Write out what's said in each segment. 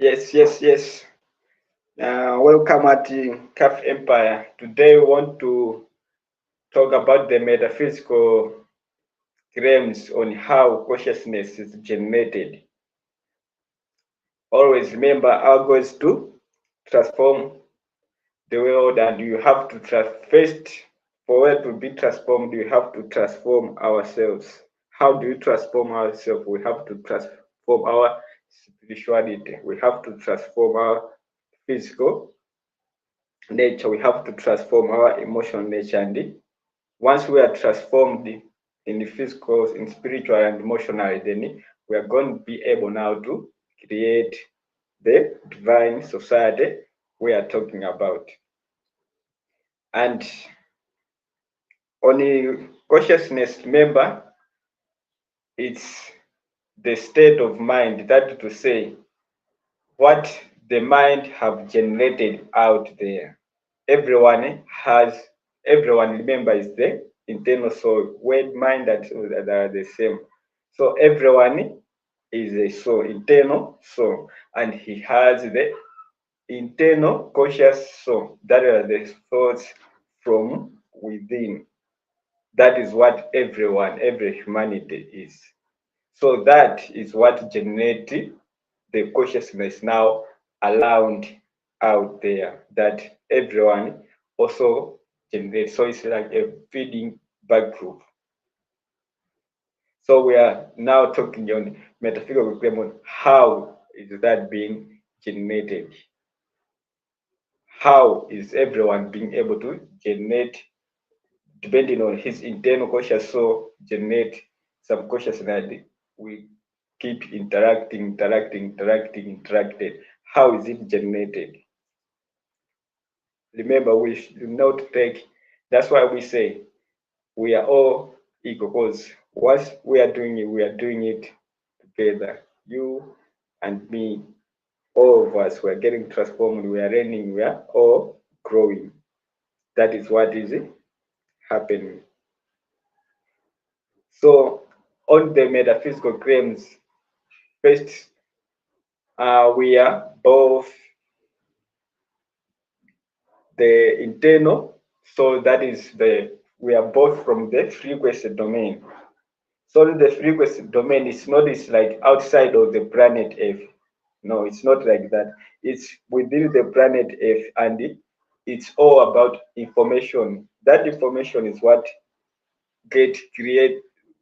Yes. Welcome at the CAF Empire. Today we want to talk about the metaphysical claims on how consciousness is generated. Always remember our goal is to transform the world, and you have to first, for it to be transformed, you have to transform ourselves. How do you transform ourselves? We have to transform our spirituality. We have to transform our physical nature. We have to transform our emotional nature, and once we are transformed in the physical, in spiritual and emotional, then we are going to be able now to create the divine society we are talking about. And on the consciousness, remember, it's the state of mind, that to say what the mind have generated out there. Everyone remember is the internal soul, word, mind that are the same. So everyone is a soul, internal soul, and he has the internal conscious soul. That are the thoughts from within. That is what every humanity is. So that is what generates the consciousness now around out there that everyone also generates. So it's like a feeding back group. So we are now talking on metaphysical claim on how is that being generated. How is everyone being able to generate, depending on his internal conscious soul, generate some consciousness? We keep interacting. How is it generated? Remember, we should not take, that's why we say we are all equal, because what we are doing it together. You and me, all of us, we are getting transformed, we are learning, we are all growing. That is what is happening. So, on the metaphysical claims, first, we are both the internal, so that is we are both from the frequency domain. So the frequency domain is not, it's like outside of the planet Earth. No, it's not like that. It's within the planet Earth, and it's all about information. That information is what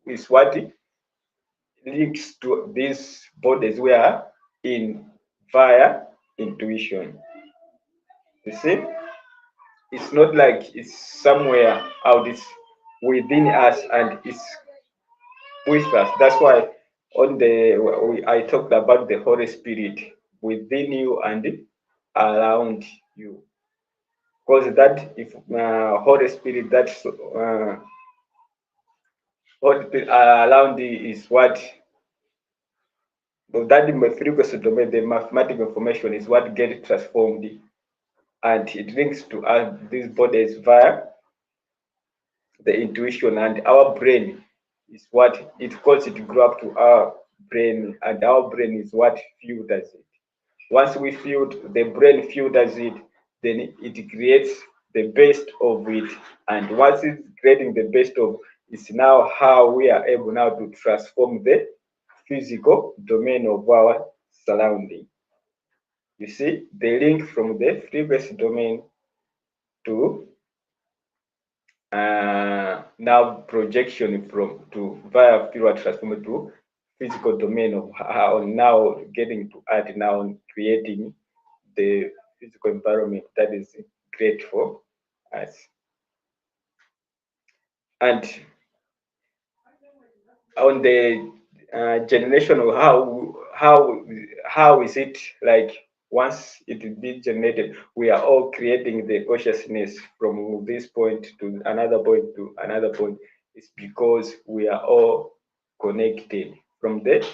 is what links to these bodies we are in via intuition. You see? It's not like it's somewhere out, it's within us and it's with us. That's why I talked about the Holy Spirit within you and around you, because that if Holy Spirit, that's Holy Spirit around you is what, that in my frequency domain, the mathematical information is what gets transformed, and it links to us these bodies via the intuition, and our brain is what it calls it grow up to our brain, and our brain is what filters it. Once we the brain filters it, then it creates the best of it, and once it's creating the best of, it's now how we are able now to transform the physical domain of our surrounding. You see the link from the frequency domain to now projection from to via pure transform to physical domain of how now getting to art, now creating the physical environment that is great for us. And on the generation of how is it like, once it be generated, we are all creating the consciousness from this point to another point to another point. It's because we are all connected from the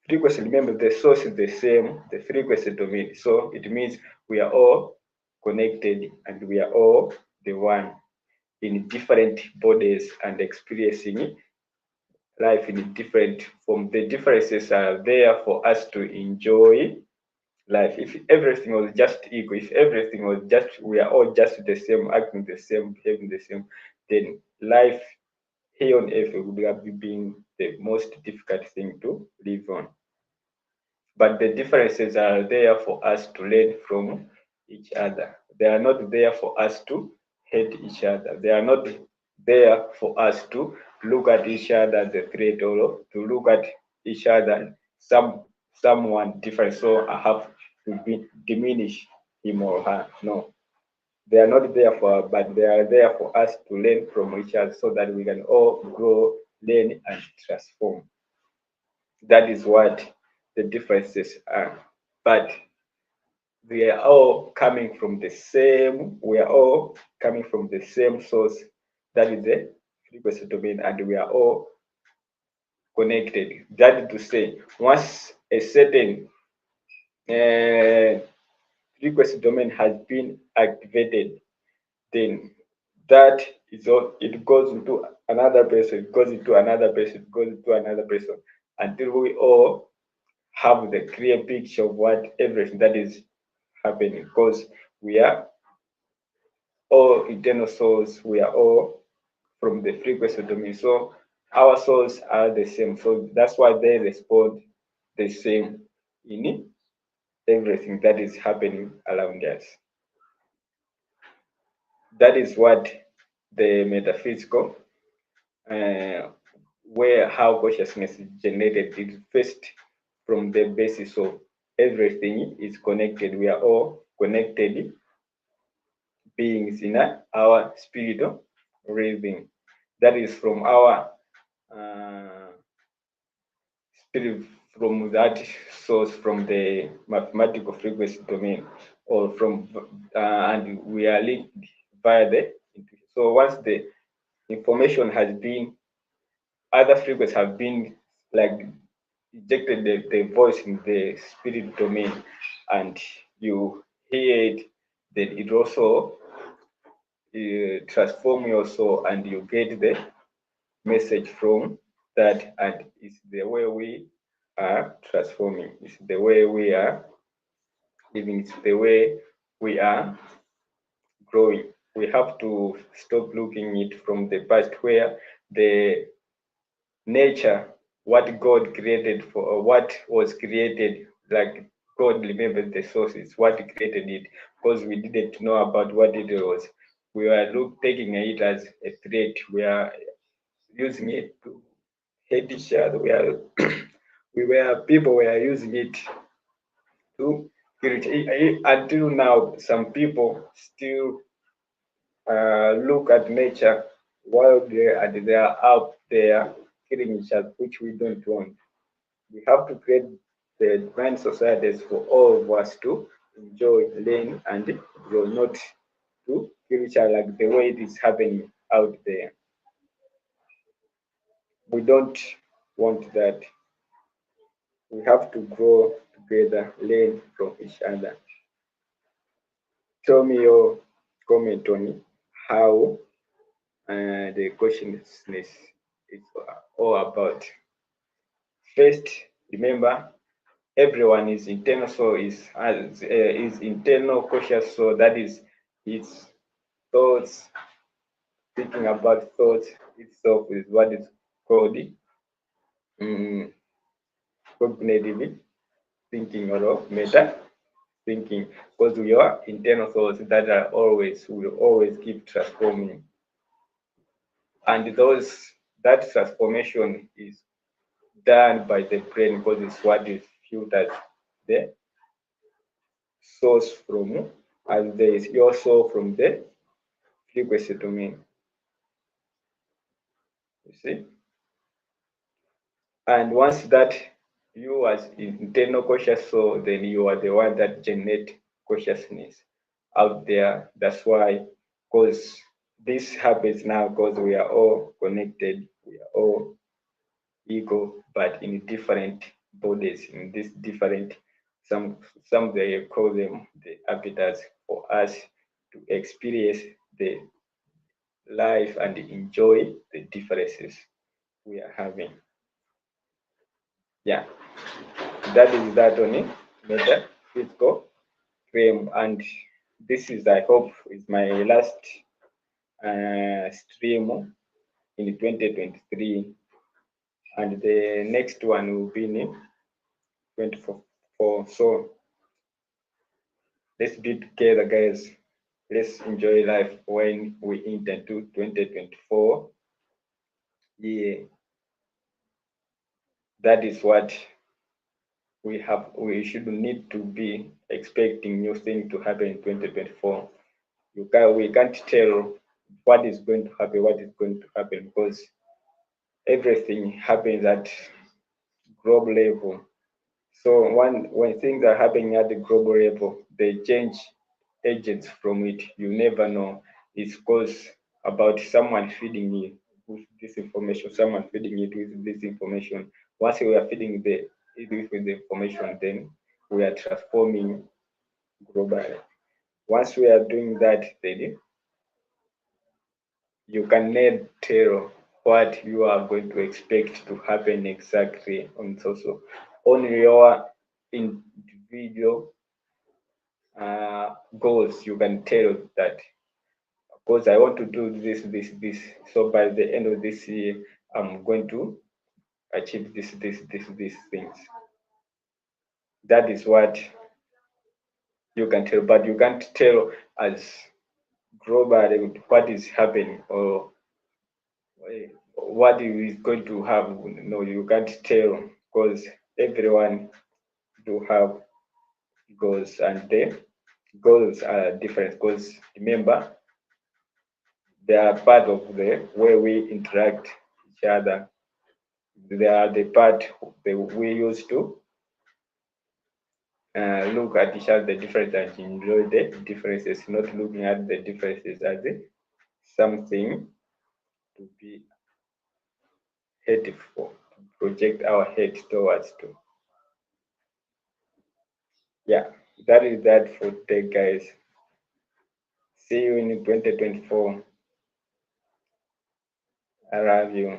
frequency. Remember, the source is the same, the frequency domain. So it means we are all connected and we are all the one in different bodies and experiencing life in different form. The differences are there for us to enjoy life. If everything was just equal, if everything was just, we are all just the same, acting the same, behaving the same, then life here on earth would be being the most difficult thing to live on. But the differences are there for us to learn from each other. They are not there for us to hate each other. They are not there for us to look at each other as a threat, or to look at each other someone different. So I have to diminish him or her. No, they are not there for, but they are there for us to learn from each other so that we can all grow, learn, and transform. That is what the differences are. But we are all coming from the same, we are all coming from the same source, that is the frequency domain, and we are all connected. That is to say, once a certain frequency domain has been activated, then that is all, it goes into another person, it goes into another person, it goes into another person, until we all have the clear picture of what everything that is happening, because we are all internal souls, we are all from the frequency domain. So our souls are the same. So that's why they respond the same in everything that is happening around us. That is what the metaphysical, where how consciousness is generated, is first from the basis of everything is connected. We are all connected beings in our spiritual living. That is from our spirit, from that source, from the mathematical frequency domain, or from and we are linked via the intuition. So once the information has been, other frequencies have been like ejected the voice in the spirit domain, and you hear it, then it also transform your soul, and you get the message from that, and it's the way we are transforming, it's the way we are living, it's the way we are growing. We have to stop looking it from the past, where the nature, what God created for, or what was created, like God remembered the sources, what created it, because we didn't know about what it was. We were taking it as a threat. We are using it to hate each other. We are we were people were using it to kill until now. Some people still look at nature while they are out there killing each other, which we don't want. We have to create the divine societies for all of us to enjoy, learn, and grow, not to kill each other like the way it is happening out there. We don't want that. We have to grow together, learn from each other. Tell me your comment on how the consciousness is all about. First, remember, everyone is internal, so is internal conscious, so that is its thoughts. Thinking about thoughts itself is what is called cognitive thinking, or meta thinking, because your internal thoughts that are always will always keep transforming, and that transformation is done by the brain, because it's what is filtered the source from, and there is also from the frequency domain. You see, and once that you as internal conscious soul, then you are the one that generate consciousness out there. That's why, because this happens now, because we are all connected, we are all ego, but in different bodies, in this different, some they call them the avatars, for us to experience the life and enjoy the differences we are having. Yeah, that is that on it. Better. physical stream, and this is, I hope, is my last stream in 2023, and the next one will be in 2024. So let's be together, guys. Let's enjoy life when we enter into 2024. Yeah, that is what we should need to be expecting new things to happen in 2024. We can't tell what is going to happen because everything happens at global level. So when things are happening at the global level, they change agents from it. You never know. It's because about someone feeding you with this information, someone feeding it with this information. Once we are feeding it with the information, then we are transforming globally. Once we are doing that, then you can never tell what you are going to expect to happen exactly on social on your individual goals. You can tell that because I want to do this. So by the end of this year, I'm going to achieve these things. That is what you can tell, but you can't tell as globally what is happening or what is going to happen. No, you can't tell because everyone do have goals, and the goals are different because remember they are part of the way we interact each other. They are the part that we use to look at each other different and enjoy the differences, not looking at the differences as something to be hateful, to project our hate towards to. Yeah, that is that for today, guys. See you in 2024. I love you.